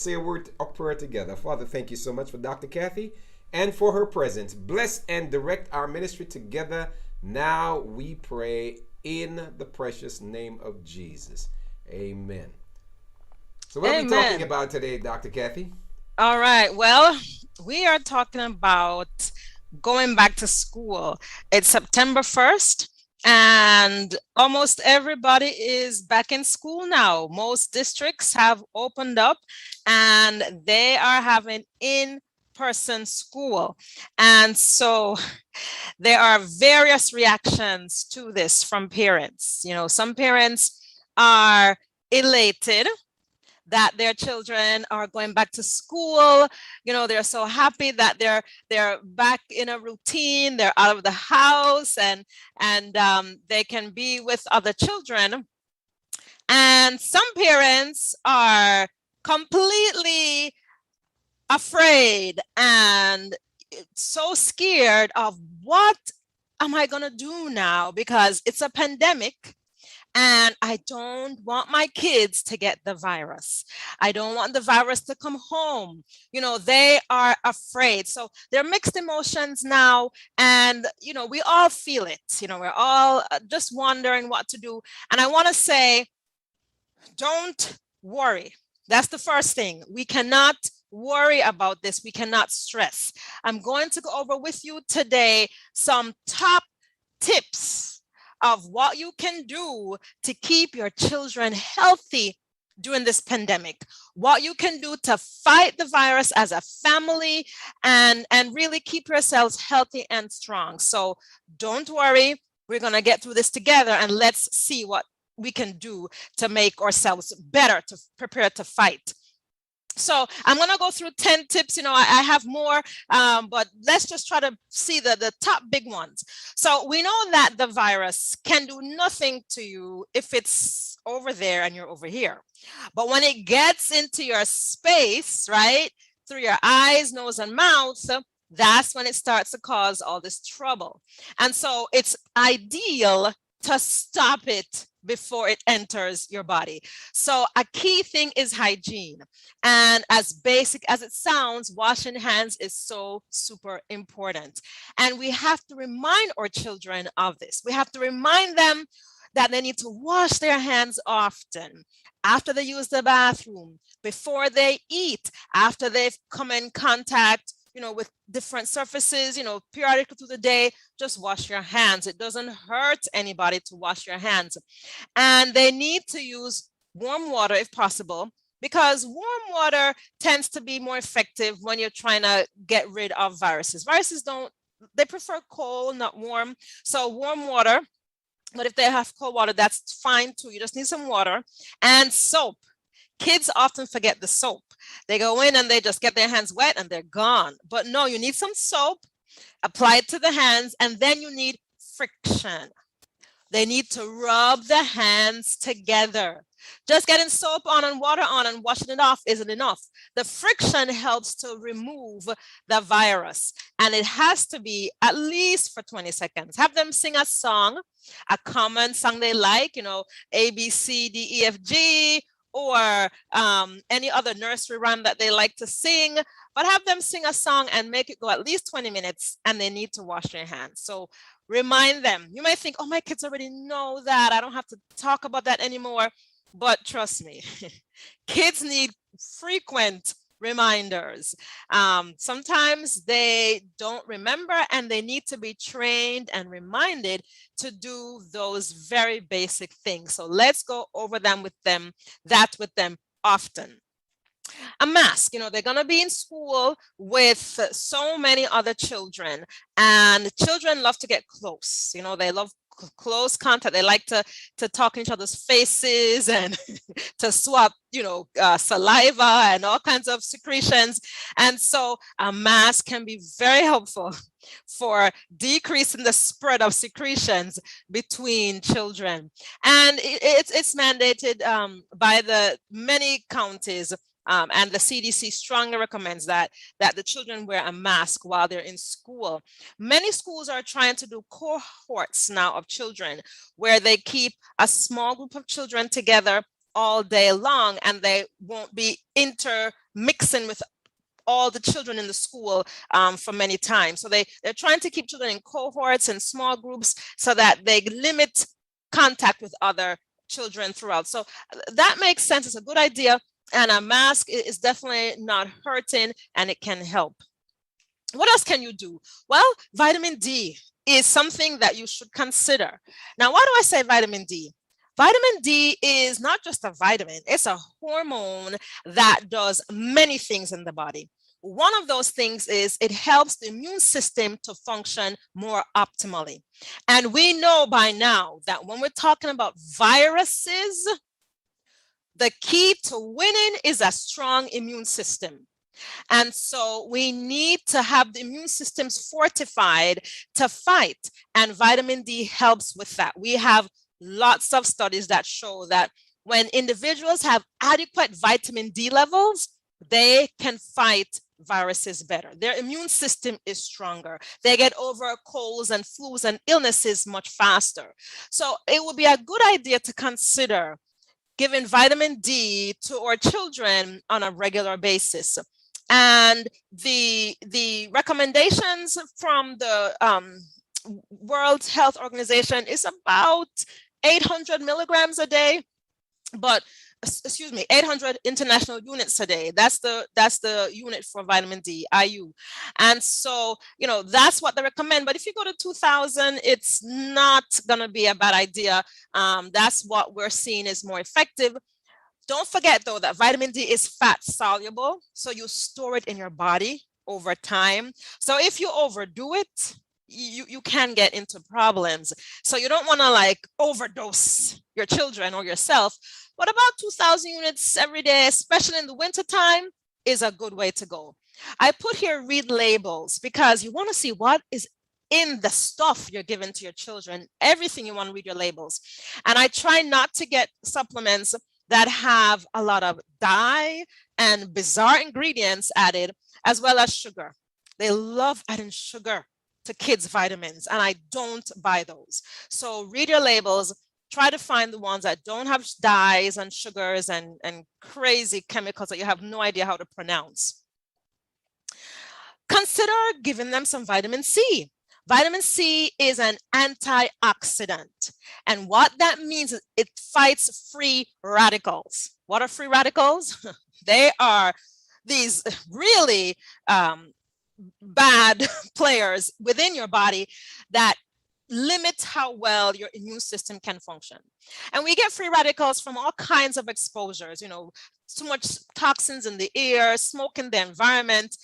Say a word of prayer together. Father, thank you so much for Dr. Kathy and for her presence. Bless and direct our ministry together. Now we pray in the precious name of Jesus. Amen. So what are we talking Amen. about today, Dr. Kathy? All right. Well, we are talking about going back to school. It's September 1st, and almost everybody is back in school now. Most districts have opened up and they are having in-person school. And so there are various reactions to this from parents. Some parents are elated that their children are going back to school. They're so happy that they're back in a routine. They're out of the house, and they can be with other children. And some parents are completely afraid and so scared of, what am I going to do now, because it's a pandemic and I don't want my kids to get the virus. I don't want the virus to come home. They are afraid. So they're mixed emotions now. And, we all feel it. We're all just wondering what to do. And I want to say, don't worry. That's the first thing. We cannot worry about this. We cannot stress. I'm going to go over with you today some top tips of what you can do to keep your children healthy during this pandemic, what you can do to fight the virus as a family, and really keep yourselves healthy and strong. So don't worry, we're going to get through this together, and let's see what we can do to make ourselves better, to prepare to fight. So I'm going to go through 10 tips. I have more, but let's just try to see the top big ones. So we know that the virus can do nothing to you if it's over there and you're over here. But when it gets into your space, right, through your eyes, nose, and mouth, that's when it starts to cause all this trouble. And so it's ideal to stop it before it enters your body. So a key thing is hygiene. And as basic as it sounds, washing hands is so super important. And we have to remind our children of this. We have to remind them that they need to wash their hands often, after they use the bathroom, before they eat, after they've come in contact with different surfaces, periodically through the day. Just wash your hands. It doesn't hurt anybody to wash your hands. And they need to use warm water if possible, because warm water tends to be more effective when you're trying to get rid of viruses. Viruses they prefer cold, not warm. So warm water, but if they have cold water, that's fine too. You just need some water and soap. Kids often forget the soap. They go in and they just get their hands wet and they're gone. But no, you need some soap, apply it to the hands, and then you need friction. They need to rub the hands together. Just getting soap on and water on and washing it off isn't enough. The friction helps to remove the virus, and it has to be at least for 20 seconds. Have them sing a song, a common song they like, A, B, C, D, E, F, G, or any other nursery rhyme that they like to sing, but have them sing a song and make it go at least 20 minutes, and they need to wash their hands. So remind them. You might think, oh, my kids already know that. I don't have to talk about that anymore. But trust me, kids need frequent reminders. Sometimes they don't remember, and they need to be trained and reminded to do those very basic things. So let's go over them with them often. A mask, they're going to be in school with so many other children, and children love to get close. They love close contact. They like to talk in each other's faces and to swap, saliva and all kinds of secretions. And so a mask can be very helpful for decreasing the spread of secretions between children. And it's mandated by the many counties. And the CDC strongly recommends that the children wear a mask while they're in school. Many schools are trying to do cohorts now of children, where they keep a small group of children together all day long, and they won't be mixing with all the children in the school for many times. So they're trying to keep children in cohorts and small groups so that they limit contact with other children throughout. So that makes sense. It's a good idea. And a mask is definitely not hurting, and it can help. What else can you do? Well, vitamin D is something that you should consider. Now, why do I say vitamin D? Vitamin D is not just a vitamin, it's a hormone that does many things in the body. One of those things is it helps the immune system to function more optimally. And we know by now that when we're talking about viruses, the key to winning is a strong immune system. And so we need to have the immune systems fortified to fight, and vitamin D helps with that. We have lots of studies that show that when individuals have adequate vitamin D levels, they can fight viruses better. Their immune system is stronger. They get over colds and flus and illnesses much faster. So it would be a good idea to consider giving vitamin D to our children on a regular basis. And the recommendations from the World Health Organization is about 800 milligrams a day, but excuse me, 800 international units a day. That's the unit for vitamin D, IU. And so, you know, that's what they recommend. But if you go to 2000, it's not going to be a bad idea. That's what we're seeing is more effective. Don't forget, though, that vitamin D is fat soluble, so you store it in your body over time. So if you overdo it, you can get into problems. So you don't want to like overdose your children or yourself. But about 2,000 units every day, especially in the wintertime, is a good way to go. I put here read labels because you want to see what is in the stuff you're giving to your children. Everything you want to read your labels. And I try not to get supplements that have a lot of dye and bizarre ingredients added, as well as sugar. They love adding sugar to kids' vitamins, and I don't buy those. So read your labels, try to find the ones that don't have dyes and sugars and crazy chemicals that you have no idea how to pronounce. Consider giving them some vitamin C. Vitamin C is an antioxidant. And what that means is it fights free radicals. What are free radicals? They are these really bad players within your body that limit how well your immune system can function. And we get free radicals from all kinds of exposures, you know, too much toxins in the air, smoke in the environment,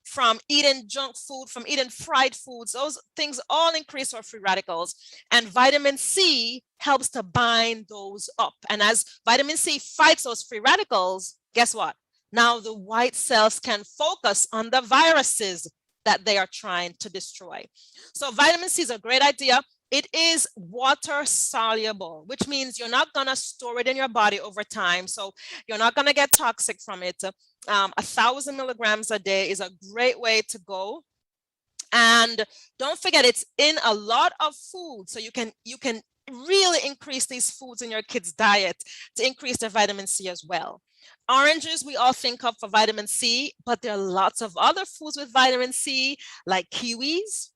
from eating junk food, from eating fried foods. Those things all increase our free radicals. And vitamin C helps to bind those up. And as vitamin C fights those free radicals, guess what? Now the white cells can focus on the viruses that they are trying to destroy. So vitamin C is a great idea. It is water soluble, which means you're not going to store it in your body over time. So you're not going to get toxic from it. 1,000 milligrams a day is a great way to go. And don't forget, it's in a lot of food. So you can really increase these foods in your kids' diet to increase their vitamin C as well. Oranges we all think of for vitamin C, but there are lots of other foods with vitamin C, like kiwis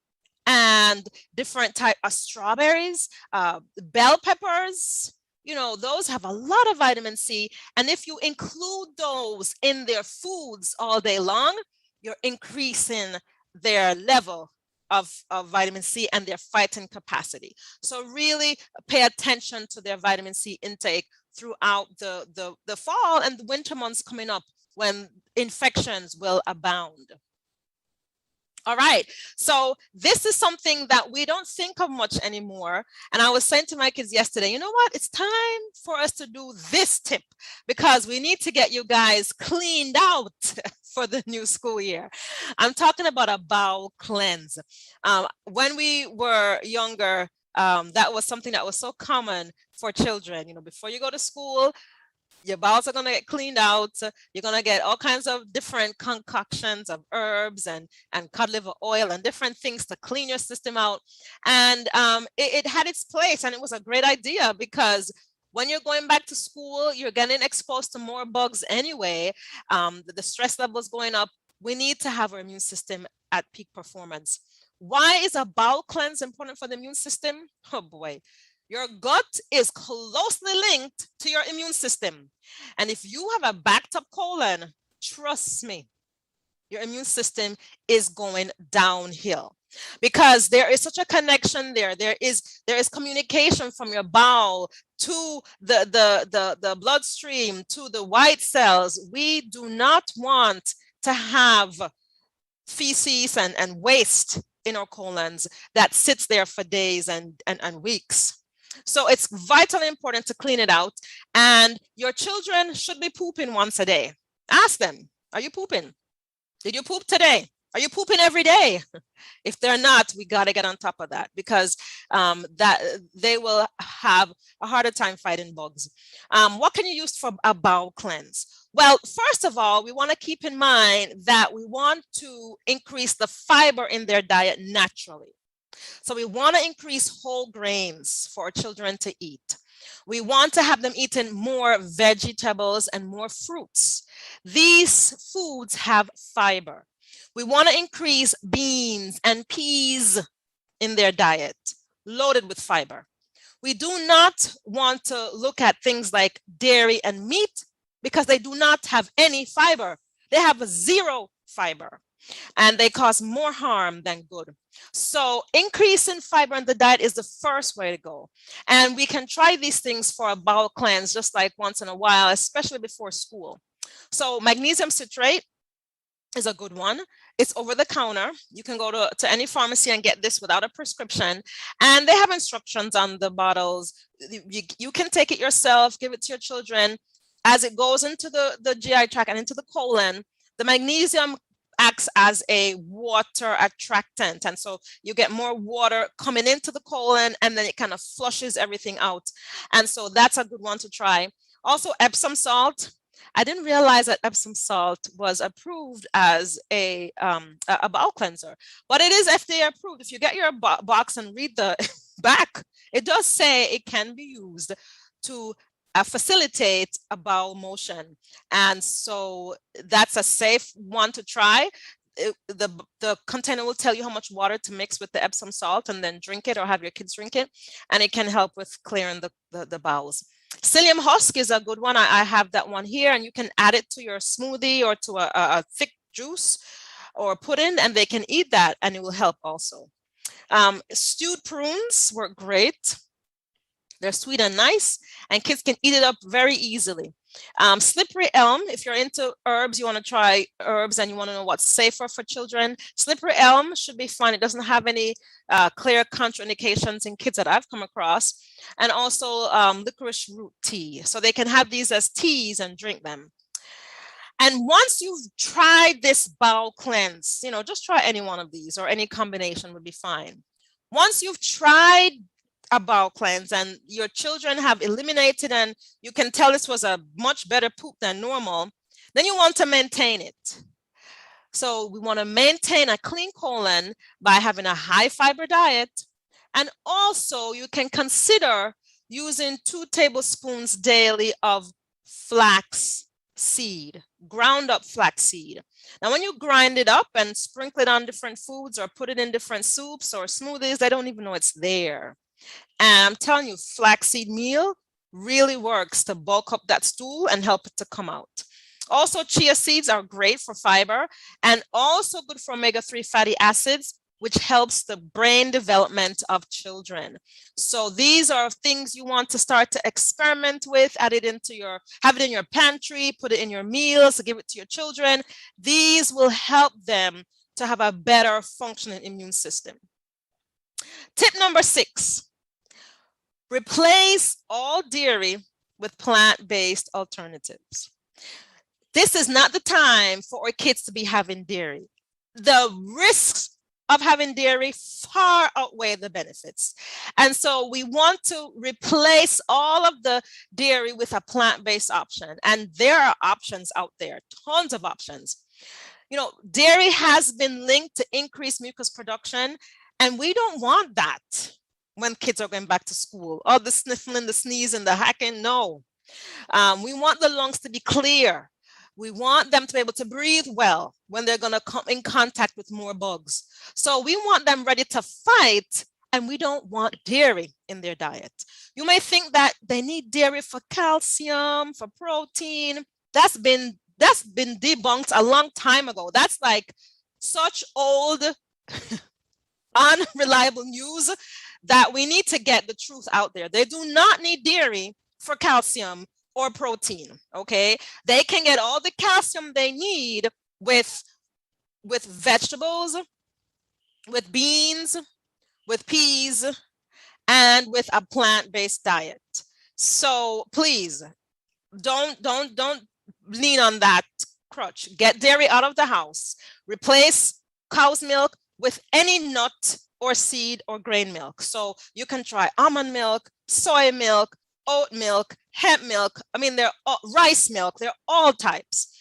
and different type of strawberries, bell peppers. You know, those have a lot of vitamin C. And if you include those in their foods all day long, you're increasing their level of vitamin C and their fighting capacity. So really pay attention to their vitamin C intake throughout the fall and the winter months coming up when infections will abound. All right, so this is something that we don't think of much anymore. And I was saying to my kids yesterday, you know what? It's time for us to do this tip because we need to get you guys cleaned out for the new school year. I'm talking about a bowel cleanse. When we were younger, that was something that was so common for children. You know, before you go to school, your bowels are going to get cleaned out. You're going to get all kinds of different concoctions of herbs and cod liver oil and different things to clean your system out. And it had its place, and it was a great idea because When you're going back to school, you're getting exposed to more bugs anyway. The stress levels going up. We need to have our immune system at peak performance. Why is a bowel cleanse important for the immune system? Oh boy. Your gut is closely linked to your immune system. And if you have a backed up colon, trust me, your immune system is going downhill because there is such a connection there. There is communication from your bowel to the bloodstream, to the white cells. We do not want to have feces and waste in our colons that sits there for days and weeks. So it's vitally important to clean it out. And your children should be pooping once a day. Ask them, are you pooping? Did you poop today? Are you pooping every day? If they're not, we got to get on top of that because that they will have a harder time fighting bugs. What can you use for a bowel cleanse? Well, first of all, we want to keep in mind that we want to increase the fiber in their diet naturally. So we want to increase whole grains for our children to eat. We want to have them eating more vegetables and more fruits. These foods have fiber. We want to increase beans and peas in their diet, loaded with fiber. We do not want to look at things like dairy and meat because they do not have any fiber. They have zero fiber and they cause more harm than good. So increasing fiber in the diet is the first way to go. And we can try these things for a bowel cleanse just like once in a while, especially before school. So magnesium citrate is a good one. It's over the counter. You can go to any pharmacy and get this without a prescription. And they have instructions on the bottles. You can take it yourself, give it to your children. As it goes into the GI tract and into the colon, the magnesium acts as a water attractant. And so you get more water coming into the colon and then it kind of flushes everything out. And so that's a good one to try. Also Epsom salt. I didn't realize that Epsom salt was approved as a bowel cleanser, but it is FDA approved. If you get your box and read the back, it does say it can be used to facilitate a bowel motion. And so that's a safe one to try. The container will tell you how much water to mix with the Epsom salt and then drink it or have your kids drink it. And it can help with clearing the bowels. Psyllium husk is a good one. I have that one here, and you can add it to your smoothie or to a thick juice or pudding, and they can eat that, and it will help also. Stewed prunes work great. They're sweet and nice, and kids can eat it up very easily. Slippery elm, if you're into herbs, you want to try herbs and you want to know what's safer for children, slippery elm should be fine. It doesn't have any clear contraindications in kids that I've come across. And also licorice root tea. So they can have these as teas and drink them. And once you've tried this bowel cleanse, just try any one of these or any combination would be fine. Once you've tried a bowel cleanse and your children have eliminated and you can tell this was a much better poop than normal, then you want to maintain it. So we want to maintain a clean colon by having a high fiber diet. And also you can consider using 2 tablespoons daily of flax seed, ground up flax seed. Now, when you grind it up and sprinkle it on different foods or put it in different soups or smoothies, they don't even know it's there. And I'm telling you, flaxseed meal really works to bulk up that stool and help it to come out. Also, chia seeds are great for fiber and also good for omega-3 fatty acids, which helps the brain development of children. So these are things you want to start to experiment with, have it in your pantry, put it in your meals, give it to your children. These will help them to have a better functioning immune system. Tip number 6, replace all dairy with plant-based alternatives. This is not the time for our kids to be having dairy. The risks of having dairy far outweigh the benefits. And so we want to replace all of the dairy with a plant-based option. And there are options out there, tons of options. Dairy has been linked to increased mucus production, and we don't want that. when kids are going back to school. Oh, the sniffling, the sneezing, the hacking, no. We want the lungs to be clear. We want them to be able to breathe well when they're going to come in contact with more bugs. So we want them ready to fight, and we don't want dairy in their diet. You may think that they need dairy for calcium, for protein. That's been debunked a long time ago. That's like such old, unreliable news that we need to get the truth out there. They do not need dairy for calcium or protein, okay? They can get all the calcium they need with vegetables, with beans, with peas, and with a plant-based diet. So please don't lean on that crutch. Get dairy out of the house. Replace cow's milk with any nut or seed or grain milk. So you can try almond milk, soy milk, oat milk, hemp milk. I mean, they're all, rice milk, they're all types.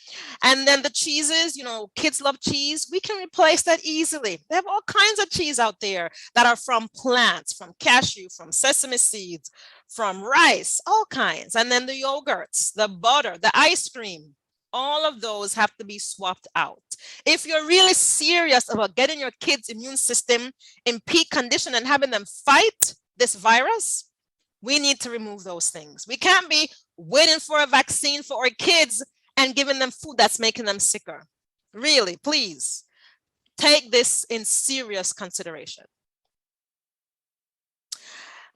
And then the cheeses, you know, kids love cheese. We can replace that easily. They have all kinds of cheese out there that are from plants, from cashew, from sesame seeds, from rice, all kinds. And then the yogurts, the butter, the ice cream, all of those have to be swapped out. If you're really serious about getting your kids' immune system in peak condition and having them fight this virus, we need to remove those things. We can't be waiting for a vaccine for our kids and giving them food that's making them sicker. Really, please take this in serious consideration.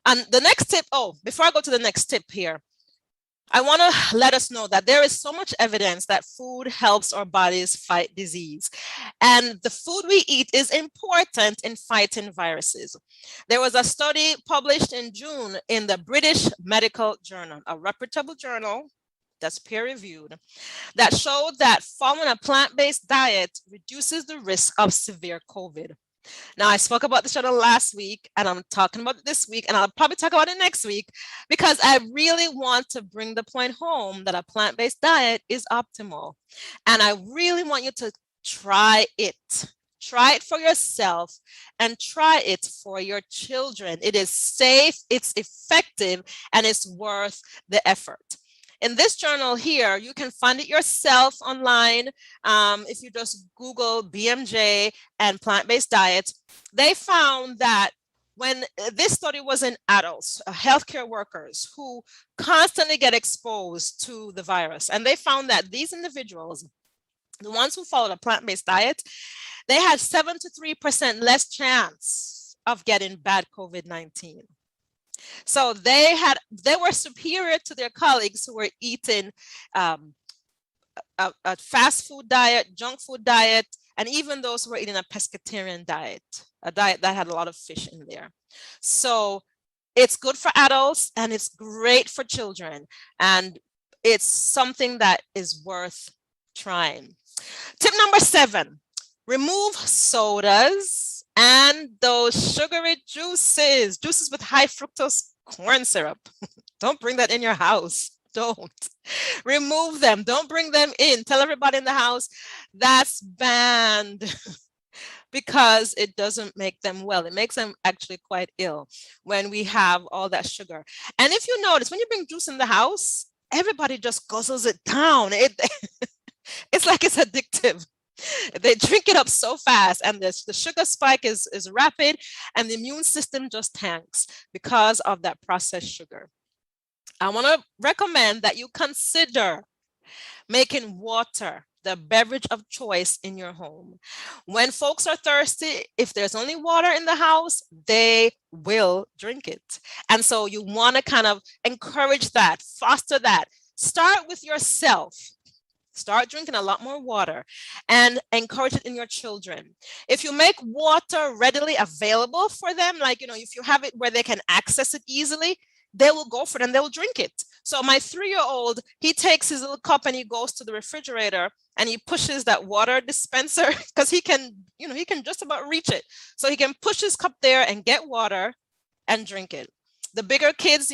And the next tip, before I go to the next tip here, I want to let us know that there is so much evidence that food helps our bodies fight disease. And the food we eat is important in fighting viruses. There was a study published in June in the British Medical Journal, a reputable journal that's peer-reviewed, that showed that following a plant-based diet reduces the risk of severe COVID. Now, I spoke about the journal last week, and I'm talking about it this week, and I'll probably talk about it next week, because I really want to bring the point home that a plant-based diet is optimal. And I really want you to try it. Try it for yourself and try it for your children. It is safe, it's effective, and it's worth the effort. In this journal here, you can find it yourself online. If you just Google BMJ and plant-based diet, they found that when this study was in adults, healthcare workers who constantly get exposed to the virus, and they found that these individuals, the ones who followed a plant-based diet, they had 7 to 3% less chance of getting bad COVID-19. So they were superior to their colleagues who were eating a fast food diet, junk food diet, and even those who were eating a pescatarian diet, a diet that had a lot of fish in there. So it's good for adults and it's great for children. And it's something that is worth trying. Tip number 7, remove sodas and those sugary juices with high fructose corn syrup. Don't bring that in your house. Don't. Remove them. Don't bring them in. Tell everybody in the house that's banned because it doesn't make them well. It makes them actually quite ill when we have all that sugar. And if you notice, when you bring juice in the house, everybody just guzzles it down. It's like it's addictive. They drink it up so fast, and the sugar spike is rapid, and the immune system just tanks because of that processed sugar. I want to recommend that you consider making water the beverage of choice in your home. When folks are thirsty, if there's only water in the house, they will drink it. And so you want to kind of encourage that, foster that. Start with yourself. Start drinking a lot more water and encourage it in your children. If you make water readily available for them, like, if you have it where they can access it easily, they will go for it and they'll drink it. So my 3-year-old, he takes his little cup and he goes to the refrigerator and he pushes that water dispenser because he can just about reach it. So he can push his cup there and get water and drink it. The bigger kids,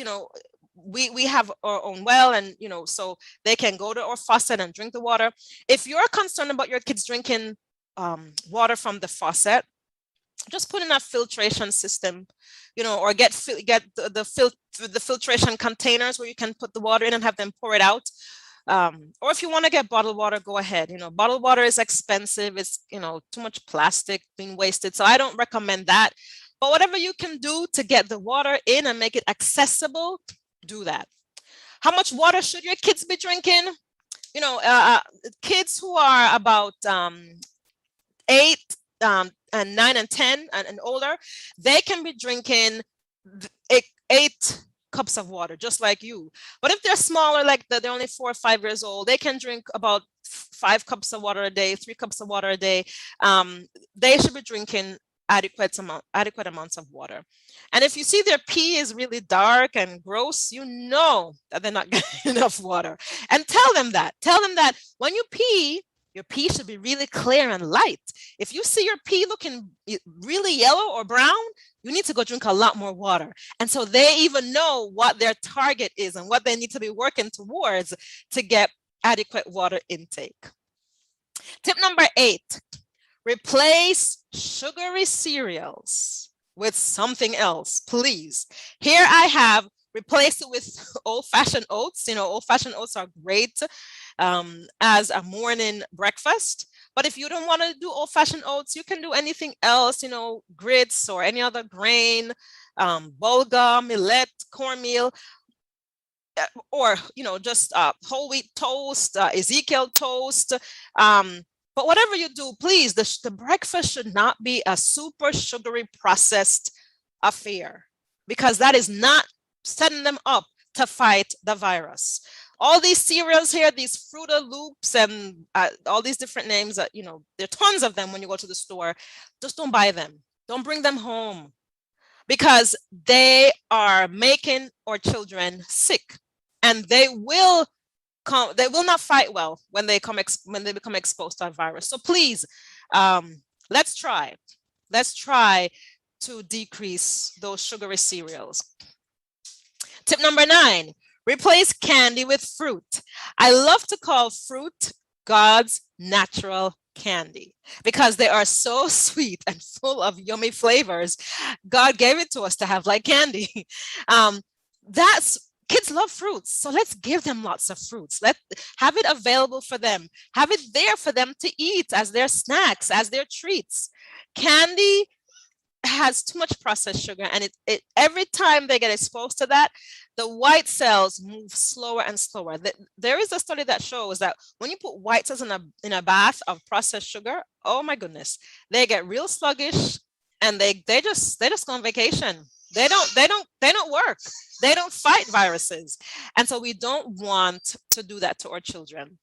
we have our own well, and so they can go to our faucet and drink the water. If you're concerned about your kids drinking water from the faucet, just put in a filtration system, or get the filtration containers where you can put the water in and have them pour it out. Or if you want to get bottled water, go ahead. Bottled water is expensive. It's, too much plastic being wasted. So I don't recommend that. But whatever you can do to get the water in and make it accessible, do that. How much water should your kids be drinking? Kids who are about 8 and 9 and 10 and older, they can be drinking 8 cups of water, just like you. But if they're smaller, like they're only 4 or 5 years old, they can drink about 5 cups of water a day, 3 cups of water a day. They should be drinking adequate amounts of water. And if you see their pee is really dark and gross, you know that they're not getting enough water. And tell them that when you pee, your pee should be really clear and light. If you see your pee looking really yellow or brown, you need to go drink a lot more water. And so they even know what their target is and what they need to be working towards to get adequate water intake. Tip number 8, replace sugary cereals with something else, please. Here I have replaced it with old-fashioned oats. Old-fashioned oats are great as a morning breakfast. But if you don't want to do old-fashioned oats, you can do anything else, grits or any other grain, bulgur, millet, cornmeal, or, just whole wheat toast, Ezekiel toast. But whatever you do, please, the breakfast should not be a super sugary processed affair, because that is not setting them up to fight the virus. All these cereals here, these Fruit Loops and all these different names, there are tons of them when you go to the store. Just don't buy them. Don't bring them home, because they are making our children sick, and they will not fight well when they become exposed to a virus. So please, let's try to decrease those sugary cereals. Tip number 9, replace candy with fruit. I love to call fruit God's natural candy, because they are so sweet and full of yummy flavors. God gave it to us to have like candy. Kids love fruits, so let's give them lots of fruits. Let's have it available for them. Have it there for them to eat as their snacks, as their treats. Candy has too much processed sugar, and it every time they get exposed to that, the white cells move slower and slower. There is a study that shows that when you put white cells in a bath of processed sugar, oh my goodness, they get real sluggish, and they just go on vacation. They don't work. They don't fight viruses. And so we don't want to do that to our children.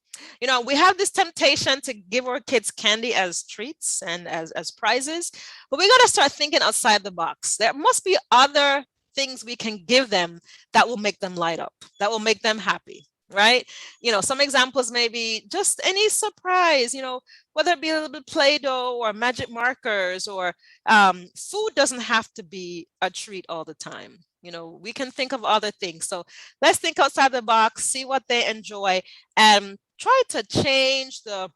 We have this temptation to give our kids candy as treats and as prizes, but we got to start thinking outside the box. There must be other things we can give them that will make them light up, that will make them happy, right? Some examples may be just any surprise, whether it be a little bit Play-Doh or magic markers, or food doesn't have to be a treat all the time. We can think of other things. So let's think outside the box, see what they enjoy, and try to change the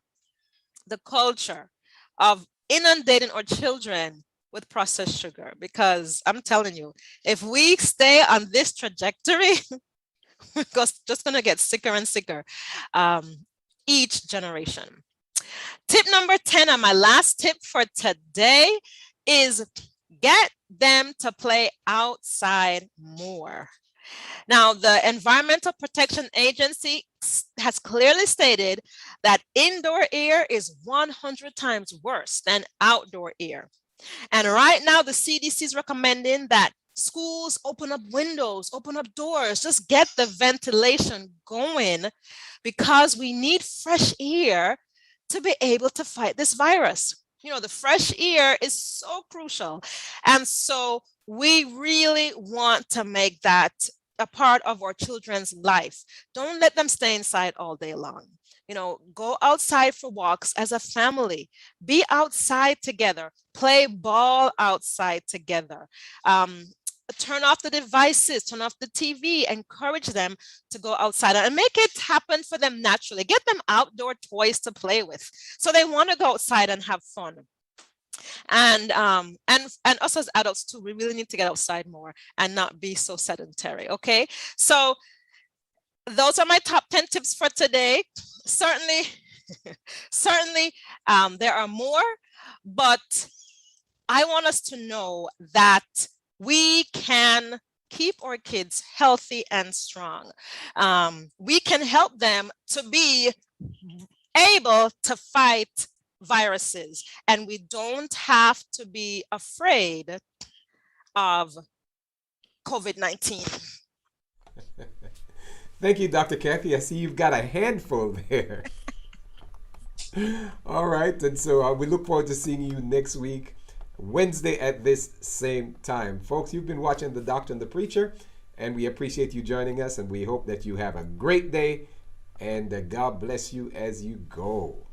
culture of inundating our children with processed sugar, because I'm telling you, if we stay on this trajectory, we're just going to get sicker and sicker each generation. Tip number 10, and my last tip for today, is get them to play outside more. Now, the Environmental Protection Agency has clearly stated that indoor air is 100 times worse than outdoor air. And right now, the CDC is recommending that schools open up windows, open up doors, just get the ventilation going, because we need fresh air to be able to fight this virus. The fresh air is so crucial. And so we really want to make that a part of our children's life. Don't let them stay inside all day long. Go outside for walks as a family. Be outside together. Play ball outside together. Turn off the devices, turn off the TV, encourage them to go outside and make it happen for them naturally. Get them outdoor toys to play with, so they want to go outside and have fun. And us as adults too, we really need to get outside more and not be so sedentary. Okay, so those are my top 10 tips for today. Certainly, certainly, there are more, but I want us to know that we can keep our kids healthy and strong. We can help them to be able to fight viruses, and we don't have to be afraid of COVID-19. Thank you, Dr. Kathy. I see you've got a handful there. All right, and so we look forward to seeing you next week, Wednesday at this same time. Folks, you've been watching The Doctor and the Preacher, and we appreciate you joining us, and we hope that you have a great day, and God bless you as you go.